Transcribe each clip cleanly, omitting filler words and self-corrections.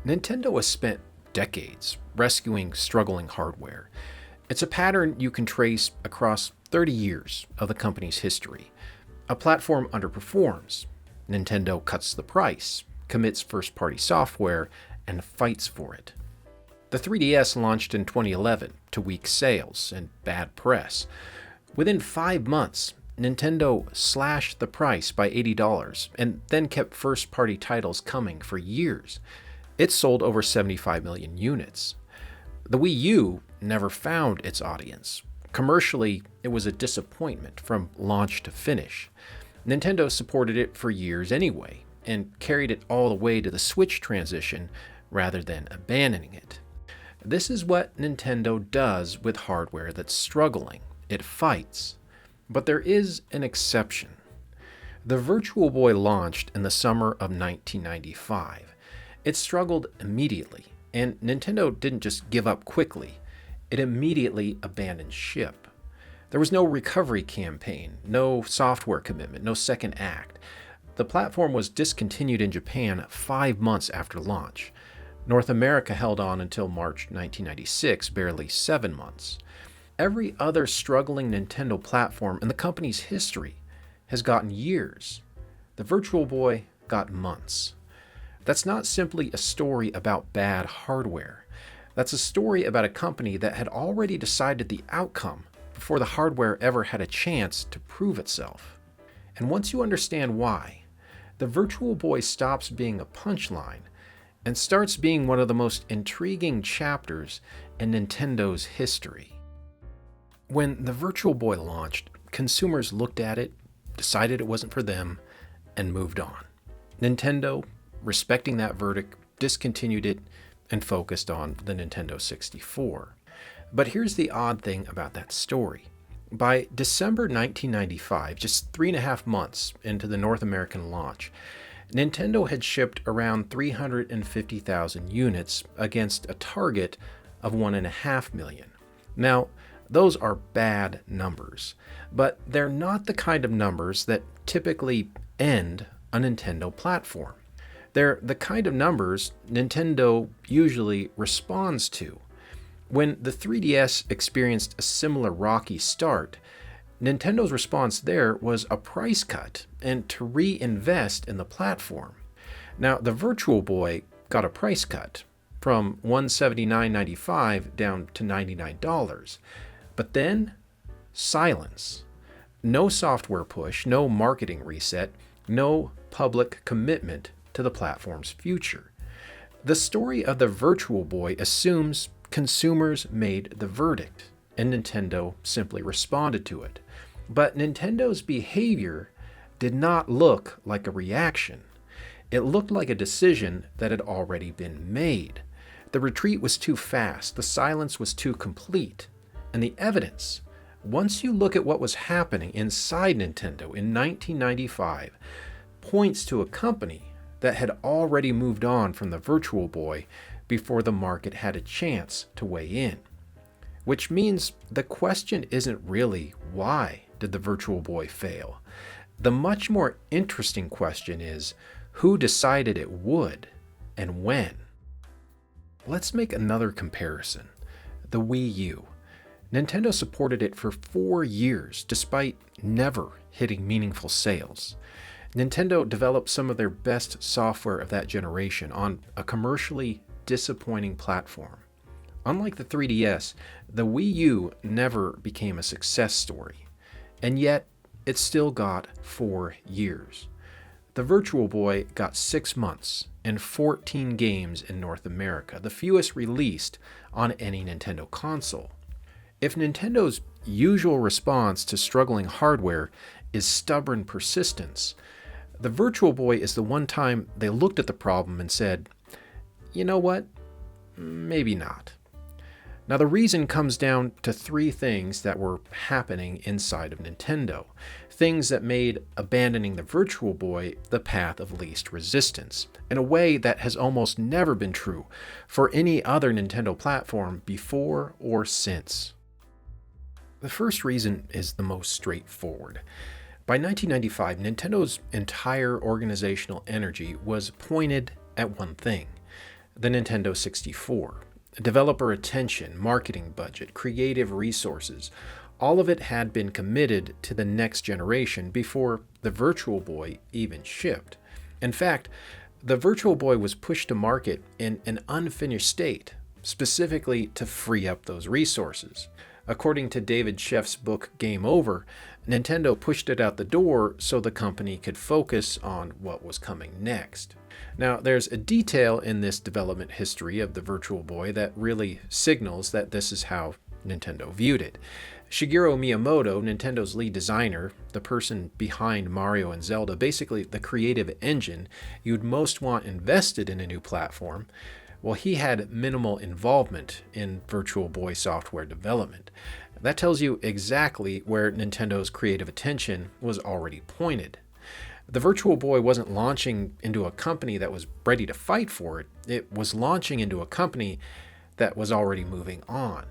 Nintendo has spent decades rescuing struggling hardware. It's a pattern you can trace across 30 years of the company's history. A platform underperforms. Nintendo cuts the price, commits first-party software, and fights for it. The 3DS launched in 2011 to weak sales and bad press. Within 5 months, Nintendo slashed the price by $80 and then kept first-party titles coming for years. It sold over 75 million units. The Wii U never found its audience. Commercially, it was a disappointment from launch to finish. Nintendo supported it for years anyway, and carried it all the way to the Switch transition rather than abandoning it. This is what Nintendo does with hardware that's struggling. It fights. But there is an exception. The Virtual Boy launched in the summer of 1995. It struggled immediately, and Nintendo didn't just give up quickly. It immediately abandoned ship. There was no recovery campaign, no software commitment, no second act. The platform was discontinued in Japan 5 months after launch. North America held on until March 1996, barely 7 months. Every other struggling Nintendo platform in the company's history has gotten years. The Virtual Boy got months. That's not simply a story about bad hardware. That's a story about a company that had already decided the outcome before the hardware ever had a chance to prove itself. And once you understand why, the Virtual Boy stops being a punchline and starts being one of the most intriguing chapters in Nintendo's history. When the Virtual Boy launched, consumers looked at it, decided it wasn't for them, and moved on. Nintendo, respecting that verdict, discontinued it and focused on the Nintendo 64. But here's the odd thing about that story. By December 1995, just 3.5 months into the North American launch, Nintendo had shipped around 350,000 units against a target of 1.5 million. Now, those are bad numbers, but they're not the kind of numbers that typically end a Nintendo platform. They're the kind of numbers Nintendo usually responds to. When the 3DS experienced a similar rocky start, Nintendo's response there was a price cut and to reinvest in the platform. Now, the Virtual Boy got a price cut from $179.95 down to $99. But then, silence. No software push, no marketing reset, no public commitment to the platform's future. The story of the Virtual Boy assumes consumers made the verdict, and Nintendo simply responded to it. But Nintendo's behavior did not look like a reaction. It looked like a decision that had already been made. The retreat was too fast, the silence was too complete, and the evidence, once you look at what was happening inside Nintendo in 1995, points to a company that had already moved on from the Virtual Boy before the market had a chance to weigh in. Which means the question isn't really why did the Virtual Boy fail? The much more interesting question is who decided it would and when? Let's make another comparison. The Wii U. Nintendo supported it for 4 years despite never hitting meaningful sales. Nintendo developed some of their best software of that generation on a commercially disappointing platform. Unlike the 3DS, the Wii U never became a success story, and yet it still got 4 years. The Virtual Boy got 6 months and 14 games in North America, the fewest released on any Nintendo console. If Nintendo's usual response to struggling hardware is stubborn persistence, the Virtual Boy is the one time they looked at the problem and said, you know what, maybe not. Now the reason comes down to 3 things that were happening inside of Nintendo, things that made abandoning the Virtual Boy the path of least resistance, in a way that has almost never been true for any other Nintendo platform before or since. The first reason is the most straightforward. By 1995, Nintendo's entire organizational energy was pointed at one thing. the Nintendo 64. Developer attention, marketing budget, creative resources, all of it had been committed to the next generation before the Virtual Boy even shipped. In fact, the Virtual Boy was pushed to market in an unfinished state, specifically to free up those resources. According to David Sheff's book Game Over, Nintendo pushed it out the door so the company could focus on what was coming next. Now, there's a detail in this development history of the Virtual Boy that really signals that this is how Nintendo viewed it. Shigeru Miyamoto, Nintendo's lead designer, the person behind Mario and Zelda, basically the creative engine you'd most want invested in a new platform, well, he had minimal involvement in Virtual Boy software development. That tells you exactly where Nintendo's creative attention was already pointed. The Virtual Boy wasn't launching into a company that was ready to fight for it. It was launching into a company that was already moving on.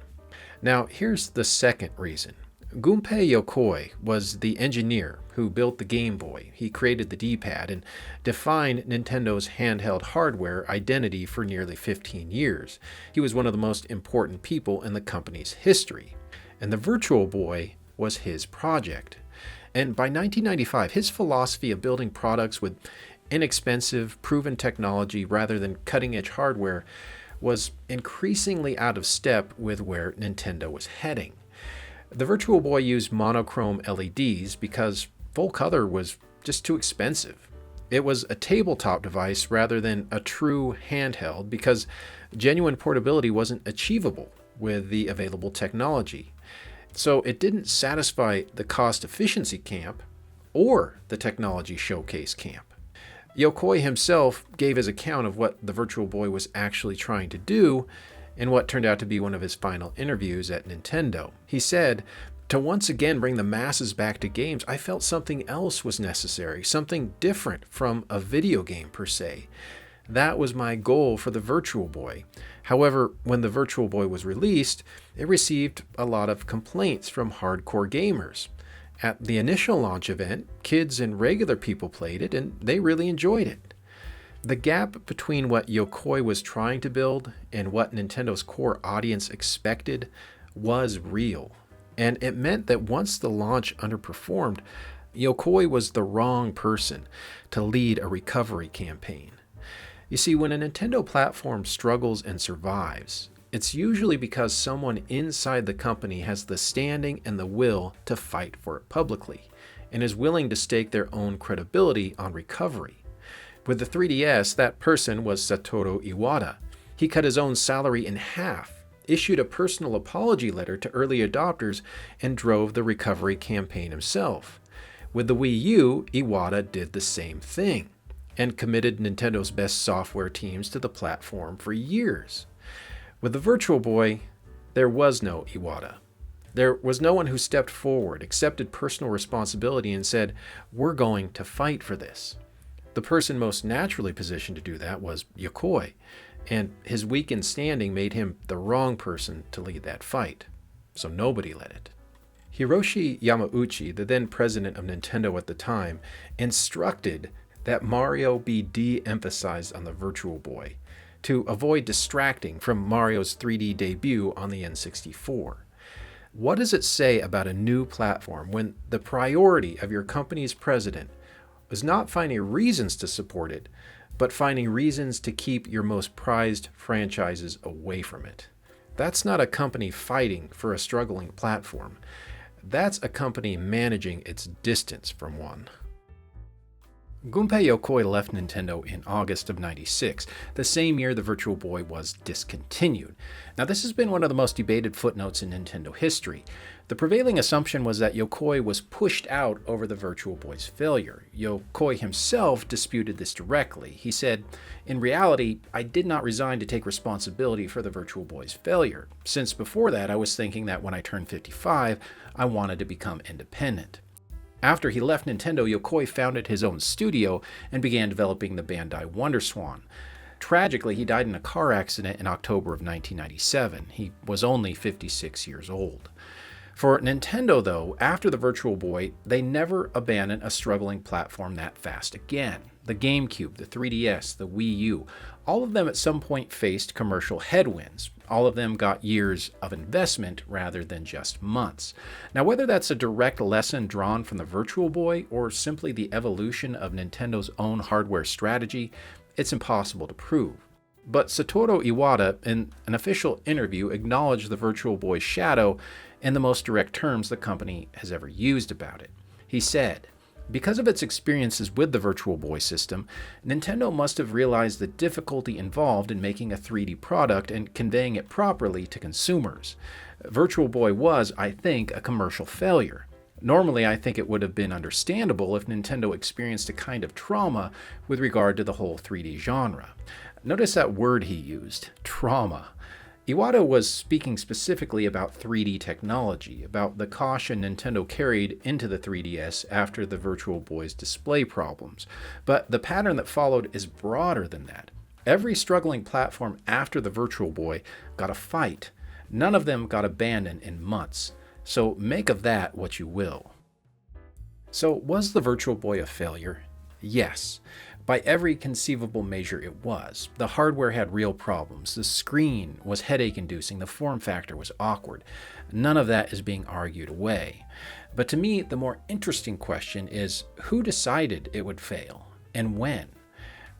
Now, here's the second reason. Gunpei Yokoi was the engineer who built the Game Boy. He created the D-pad and defined Nintendo's handheld hardware identity for nearly 15 years. He was one of the most important people in the company's history. And the Virtual Boy was his project. And by 1995, his philosophy of building products with inexpensive, proven technology rather than cutting-edge hardware was increasingly out of step with where Nintendo was heading. The Virtual Boy used monochrome LEDs because full color was just too expensive. It was a tabletop device rather than a true handheld because genuine portability wasn't achievable with the available technology. So it didn't satisfy the cost efficiency camp or the technology showcase camp. Yokoi himself gave his account of what the Virtual Boy was actually trying to do in what turned out to be one of his final interviews at Nintendo. He said, "To once again bring the masses back to games, I felt something else was necessary, something different from a video game per se. That was my goal for the Virtual Boy. However, when the Virtual Boy was released, it received a lot of complaints from hardcore gamers. At the initial launch event, kids and regular people played it, and they really enjoyed it." The gap between what Yokoi was trying to build and what Nintendo's core audience expected was real. And it meant that once the launch underperformed, Yokoi was the wrong person to lead a recovery campaign. You see, when a Nintendo platform struggles and survives, it's usually because someone inside the company has the standing and the will to fight for it publicly, and is willing to stake their own credibility on recovery. With the 3DS, that person was Satoru Iwata. He cut his own salary in half, issued a personal apology letter to early adopters, and drove the recovery campaign himself. With the Wii U, Iwata did the same thing, and committed Nintendo's best software teams to the platform for years. With the Virtual Boy, there was no Iwata. There was no one who stepped forward, accepted personal responsibility, and said, "We're going to fight for this." The person most naturally positioned to do that was Yokoi, and his weakened standing made him the wrong person to lead that fight. So nobody led it. Hiroshi Yamauchi, the then president of Nintendo at the time, instructed that Mario be de-emphasized on the Virtual Boy to avoid distracting from Mario's 3D debut on the N64. What does it say about a new platform when the priority of your company's president was not finding reasons to support it, but finding reasons to keep your most prized franchises away from it? That's not a company fighting for a struggling platform. That's a company managing its distance from one. Gunpei Yokoi left Nintendo in August of '96, the same year the Virtual Boy was discontinued. Now, this has been one of the most debated footnotes in Nintendo history. The prevailing assumption was that Yokoi was pushed out over the Virtual Boy's failure. Yokoi himself disputed this directly. He said, "In reality, I did not resign to take responsibility for the Virtual Boy's failure. Since before that, I was thinking that when I turned 55, I wanted to become independent." After he left Nintendo, Yokoi founded his own studio and began developing the Bandai WonderSwan. Tragically, he died in a car accident in October of 1997. He was only 56 years old. For Nintendo, though, after the Virtual Boy, they never abandoned a struggling platform that fast again. The GameCube, the 3DS, the Wii U, All of them at some point faced commercial headwinds. All of them got years of investment rather than just months. Now, whether that's a direct lesson drawn from the Virtual Boy or simply the evolution of Nintendo's own hardware strategy, it's impossible to prove. But Satoru Iwata, in an official interview, acknowledged the Virtual Boy's shadow in the most direct terms the company has ever used about it. He said, "Because of its experiences with the Virtual Boy system, Nintendo must have realized the difficulty involved in making a 3D product and conveying it properly to consumers. Virtual Boy was, I think, a commercial failure. Normally, I think it would have been understandable if Nintendo experienced a kind of trauma with regard to the whole 3D genre." Notice that word he used, trauma. Iwata was speaking specifically about 3D technology, about the caution Nintendo carried into the 3DS after the Virtual Boy's display problems. But the pattern that followed is broader than that. Every struggling platform after the Virtual Boy got a fight. None of them got abandoned in months. So make of that what you will. So was the Virtual Boy a failure? Yes. By every conceivable measure, it was. The hardware had real problems. The screen was headache-inducing. The form factor was awkward. None of that is being argued away. But to me, the more interesting question is, who decided it would fail, and when?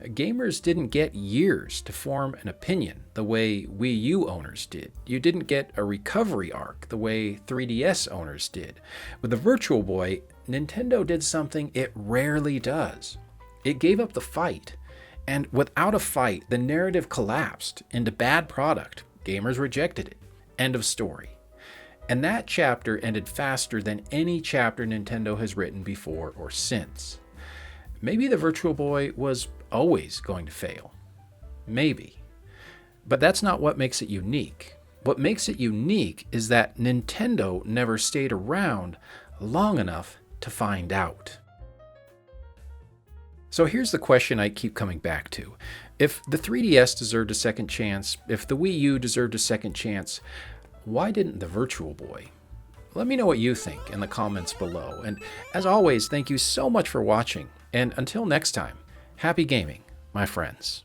Gamers didn't get years to form an opinion the way Wii U owners did. You didn't get a recovery arc the way 3DS owners did. With the Virtual Boy, Nintendo did something it rarely does. It gave up the fight, and without a fight, the narrative collapsed into bad product. Gamers rejected it. End of story. And that chapter ended faster than any chapter Nintendo has written before or since. Maybe the Virtual Boy was always going to fail. Maybe. But that's not what makes it unique. What makes it unique is that Nintendo never stayed around long enough to find out. So here's the question I keep coming back to. If the 3DS deserved a second chance, if the Wii U deserved a second chance, why didn't the Virtual Boy? Let me know what you think in the comments below. And as always, thank you so much for watching. And until next time, happy gaming, my friends.